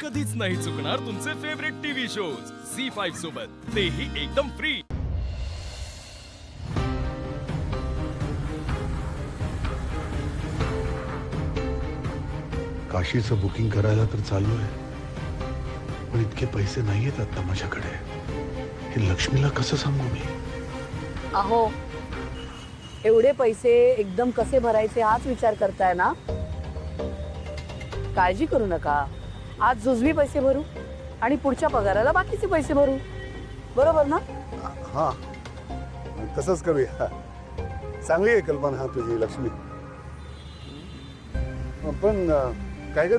कधीच नाही चुकणार तुमचे फेवरेट टीव्ही शोज झी5 सोबत, तेही एकदम फ्री। काशीचं बुकिंग करायला तर चालू आहे, पण इतके पैसे नाहीयेत आता माझ्याकडे। हे लक्ष्मीला कसं सांगू मी? अहो, एवढे पैसे एकदम कसे भरायचे हाच विचार करताय ना? काळजी करू नका, आज जुजवी पैसे भरू आणि पुढच्या पगाराला बाकीचे पैसे भरू, बरोबर ना? हा, तसंच करूया। चांगली आहे कल्पना हा तुझी लक्ष्मी। पण काय ग,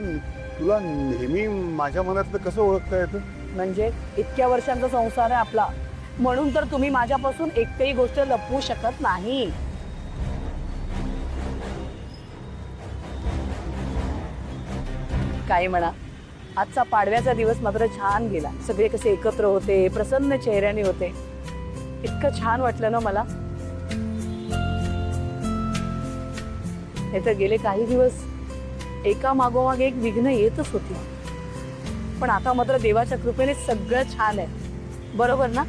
तुला नेहमी माझ्या मनातलं कसं ओळखता येतं? म्हणजे इतक्या वर्षांचा संसार आहे आपला, म्हणून तर तुम्ही माझ्यापासून एकही गोष्ट लपवू शकत नाही। काय म्हणा, आजचा पाडव्याचा दिवस मात्र छान गेला। सगळे कसे एकत्र होते, प्रसन्न चेहऱ्याने होते, इतकं छान वाटलं ना मला। हे तर गेले काही दिवस एका मागोमाग एक विघ्न येतच होती, पण आता मात्र देवाच्या कृपेने सगळं छान आहे, बरोबर ना?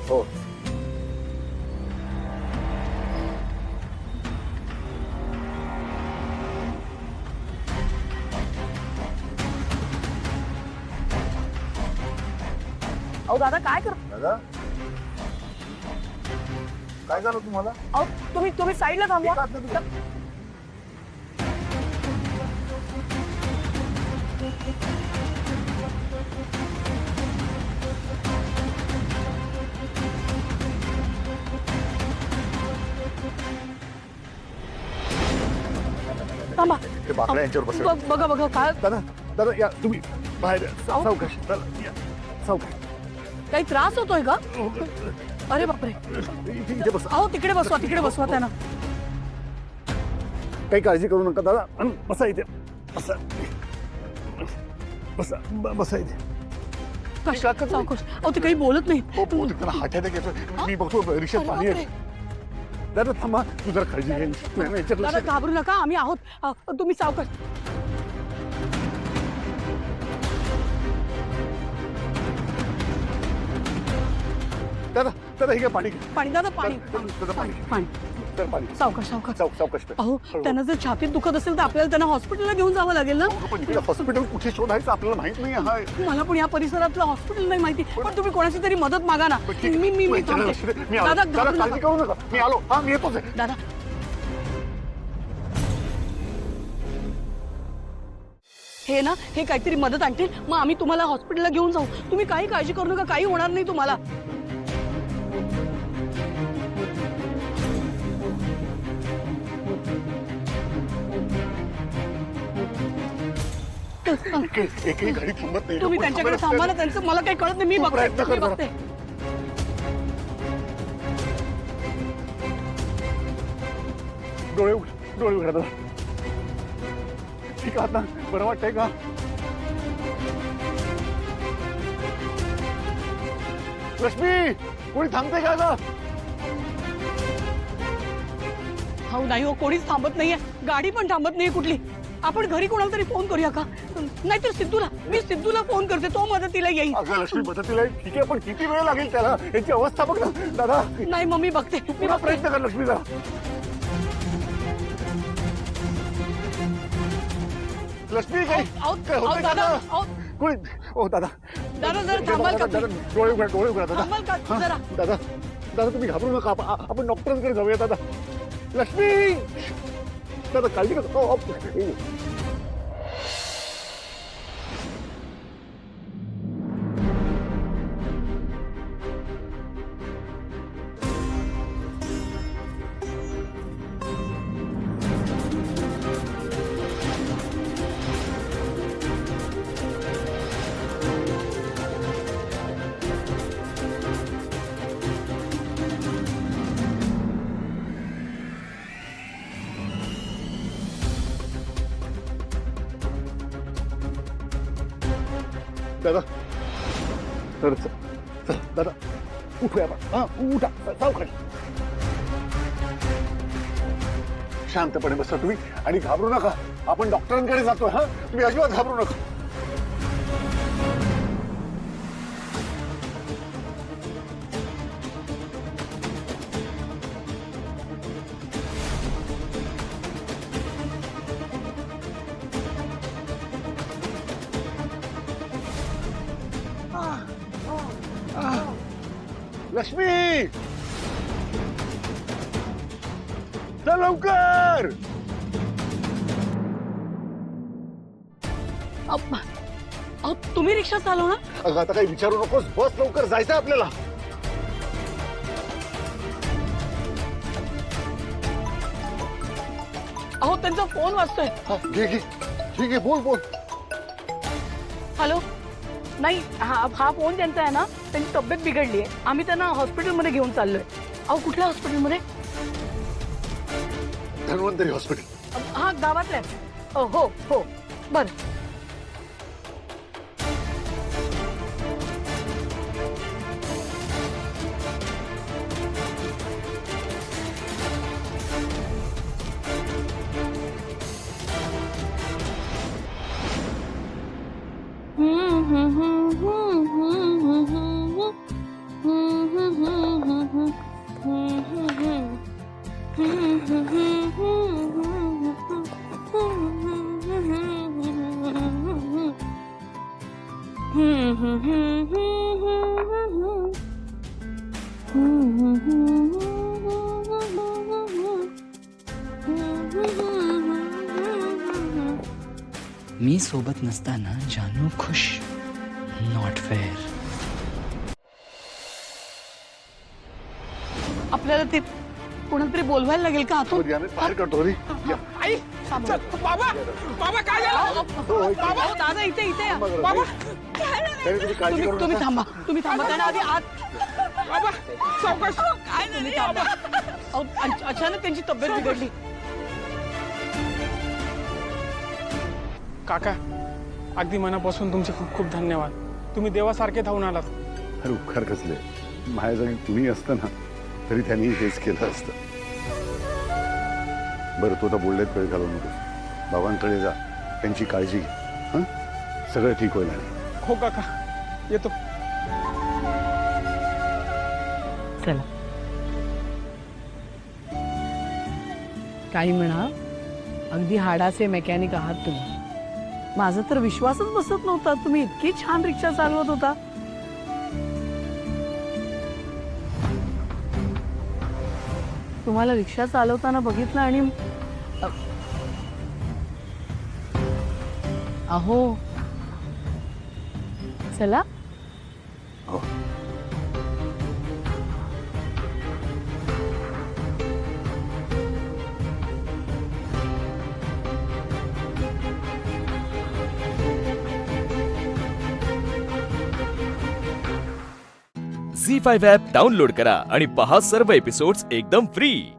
हो। अहो दादा काय कर, दादा, काय झालं तुम्हाला? अहो तुम्ही साईडला थांबवा। थांबा, ते बाकडा यांच्यावर बसव। बघा बघा काय दादा, दादा या तुम्ही बाहेर या। सावकाश दादा, या सावकाश। काही त्रास होतोय का? अरे बापरे, इथे बसा। अहो तिकडे बसवा त्यांना। काही काळजी करू नका दादा, आणि बसा इथे, बसा बसा बसा इथे। सावकाश, अहो ते काही बोलत नाही। हो, त्यांना हार्ट अटॅक येतो, मी बघतो रिक्षात पाणी आहे। दादा थांबा, तू जरा काळजी घे, तू यांना याच्यात दादा लक्ष दे। घाबरू नका, आम्ही आहोत, तुम्ही सावकाश। दादा दादा हे घ्या पाणी घे। पाणी दादा, पाणी दादा पाणी घे। पाणी तर पाणी सावकाश सावकाश। सावकाश पे। अहो त्यांना जर छातीत दुखत असेल तर आपल्याला त्यांना हॉस्पिटलला घेऊन जावं लागेल ना? पण इकडे हॉस्पिटल कुठे शोधायचं आपल्याला माहित नाही आहे। मला पण या परिसरातलं हॉस्पिटल नाही माहिती, पण तुम्ही कोणाची तरी मदत मागा ना। ठीक आहे, मी चला, थांबते। मी आलो। दादा दादा घाबरू काळजी नका। करू नका, मी आलो। हा, मी येतोच आहे। दादा हे ना, हे काहीतरी मदत आणतील, मग आम्ही तुम्हाला हॉस्पिटलला घेऊन जाऊ। तुम्ही काही काळजी करू नका, काही होणार नाही तुम्हाला। एकही गाडी थांबत नाही। तुम्ही त्यांच्याकडे थांबा ना, त्यांचं मला काही कळत नाही, मी तू प्रयत्न कर जरा। बघते। डोळे उघडा दादा। ठीक आहे, आता बरं वाटतंय का? लक्ष्मी, कोणी थांबते का आता? हो नाही हो, कोणीच थांबत नाहीये, गाडी पण थांबत नाहीये कुठली। आपण घरी कोणाला तरी फोन करूया का? नाहीतर सिद्धूला फोन करते, तो मदतीला येईल। अगं लक्ष्मी, मदतीला येईल, ठीक आहे, पण किती वेळ लागेल त्याला? याची अवस्था बघ ना दादा। नाही मम्मी बघते, मी पुन्हा प्रयत्न कर लक्ष्मी जरा। लक्ष्मी, काही काय होतंय का दादा, ना? कोणी? ओ दादा, दादा जरा थांबाल का? दादा, डोळे उघडा दादा। थांबाल का हा, जरा? दादा दादा तुम्ही घाबरू नका, आपण डॉक्टरांकडे जाऊया दादा। लक्ष्मी, दादा काळजी नका। दादा दादा उठूया आपण। हा, उठा, सावकाश। शांतपणे बसा तुम्ही आणि घाबरू नका, आपण डॉक्टरांकडे जातोय। हा, तुम्ही अजिबात घाबरू नका। लक्ष्मी चल लवकर. तुम्ही रिक्षा चालव ना. अगं आता काही विचारू नकोस, बस लवकर जायचं आपल्याला. अहो त्यांचा फोन वाजतोय. घे घे ठीक आहे, बोल बोल. हॅलो. नाही हा फोन त्यांचा आहे ना. त्यांची तब्येत बिघडली आहे. आम्ही त्यांना हॉस्पिटलमध्ये घेऊन चाललोय. अहो कुठल्या हॉस्पिटलमध्ये? धन्वंतरी हॉस्पिटल. हा गावातल्या. हो हो बर. मी सोबत नसताना जानू खुश. Not fair. आपल्याला ते कोणाला तरी बोलवायला लागेल का आतून? बाहेर काढतो रे. आई चल, बाबा बाबा काय झालं? बाबा दादा इथे इथे या. बाबा तुम्ही थांबा. तुम्ही थांबा. त्यांना आधी आत. बाबा सावकाश. तुम्ही थांबा. अहो, अचानक त्यांची तब्येत बिघडली. काका अगदी मनापासून तुमचे खूप खूप धन्यवाद. तुम्ही देवासारखे धावून आलात. अरे उपकार कसले. माझ्या जागी तुम्ही असतं ना तरी त्यांनी हेच केलं असतं. बरं तो आता बोलण्यात वेळ घालवू नकोस. बाबांकडे जा, त्यांची काळजी घे. हं, सगळं ठीक होईल. हो काका येतो. चला. काही म्हणा, अगदी हाडाचे मेकॅनिक आहात तुम्ही. माझा तर विश्वासच बसत नव्हता. तुम्ही इतकी छान रिक्षा चालवत होता. तुम्हाला रिक्षा चालवताना बघितलं आणि अहो चला. हो. झी5 ॲप डाउनलोड करा आणि पहा सर्व एपिसोड्स एकदम फ्री.